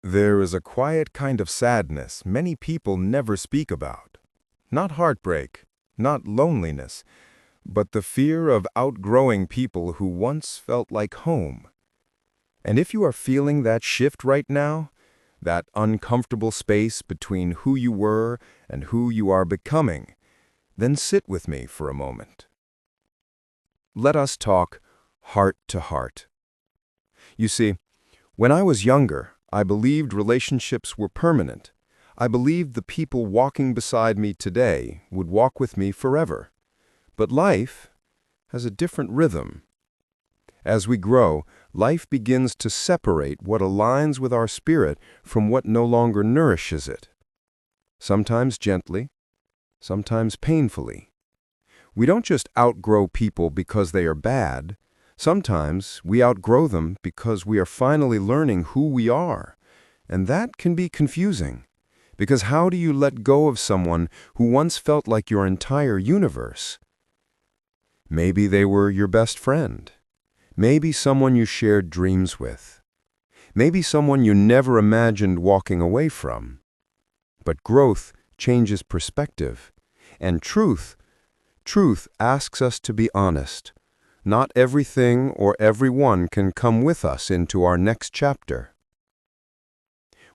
There is a quiet kind of sadness many people never speak about. Not heartbreak, not loneliness, but the fear of outgrowing people who once felt like home. And if you are feeling that shift right now, that uncomfortable space between who you were and who you are becoming, then sit with me for a moment. Let us talk heart to heart. You see, when I was younger, I believed relationships were permanent. I believed the people walking beside me today would walk with me forever. But life has a different rhythm. As we grow, life begins to separate what aligns with our spirit from what no longer nourishes it. Sometimes gently, sometimes painfully. We don't just outgrow people because they are bad. Sometimes we outgrow them because we are finally learning who we are. And that can be confusing. Because how do you let go of someone who once felt like your entire universe? Maybe they were your best friend. Maybe someone you shared dreams with. Maybe someone you never imagined walking away from. But growth changes perspective. And truth asks us to be honest. Not everything or everyone can come with us into our next chapter.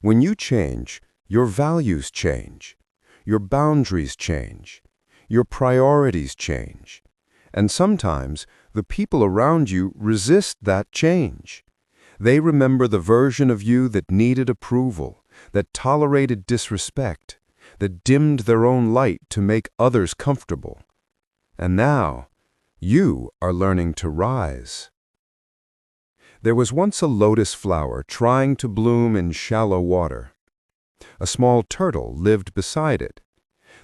When you change, your values change. Your boundaries change. Your priorities change. And sometimes, the people around you resist that change. They remember the version of you that needed approval, that tolerated disrespect, that dimmed their own light to make others comfortable. And now, you are learning to rise. There was once a lotus flower trying to bloom in shallow water. A small turtle lived beside it.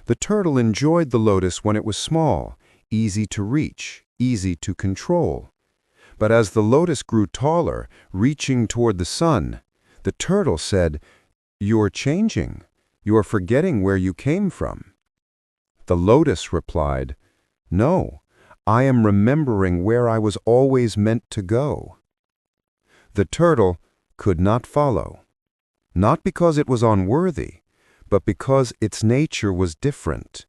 The turtle enjoyed the lotus when it was small, easy to reach, easy to control. But as the lotus grew taller, reaching toward the sun, the turtle said, "You're changing. You're forgetting where you came from." The lotus replied, "No, I am remembering where I was always meant to go." The turtle could not follow, not because it was unworthy, but because its nature was different.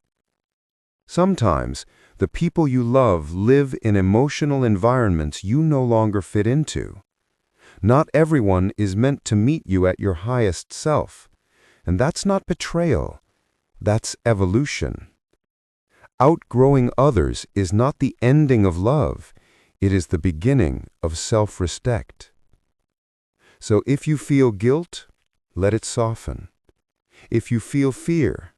Sometimes, the people you love live in emotional environments you no longer fit into. Not everyone is meant to meet you at your highest self, and that's not betrayal, that's evolution. Outgrowing others is not the ending of love, it is the beginning of self-respect. So if you feel guilt, let it soften. If you feel fear,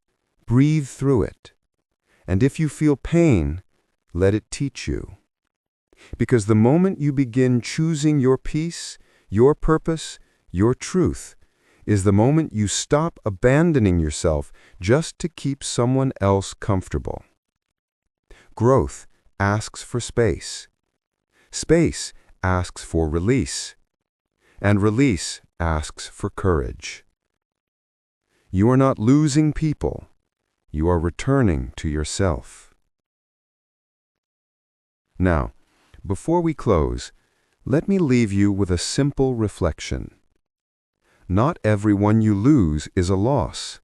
breathe through it. And if you feel pain, let it teach you. Because the moment you begin choosing your peace, your purpose, your truth, is the moment you stop abandoning yourself just to keep someone else comfortable. Growth asks for space. Space asks for release. And release asks for courage. You are not losing people. You are returning to yourself. Now, before we close, let me leave you with a simple reflection. Not everyone you lose is a loss,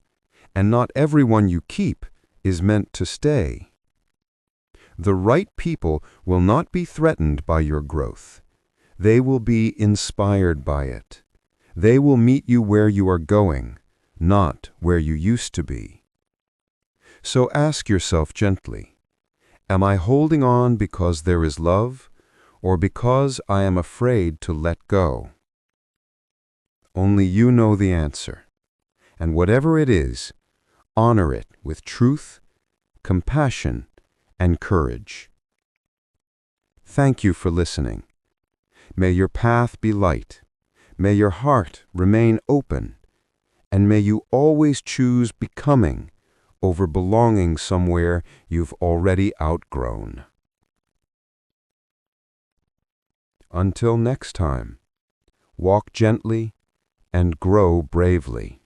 and not everyone you keep is meant to stay. The right people will not be threatened by your growth. They will be inspired by it. They will meet you where you are going, not where you used to be. So ask yourself gently, am I holding on because there is love, or because I am afraid to let go? Only you know the answer, and whatever it is, honor it with truth, compassion, and courage. Thank you for listening. May your path be light. May your heart remain open. And may you always choose becoming over belonging somewhere you've already outgrown. Until next time, walk gently and grow bravely.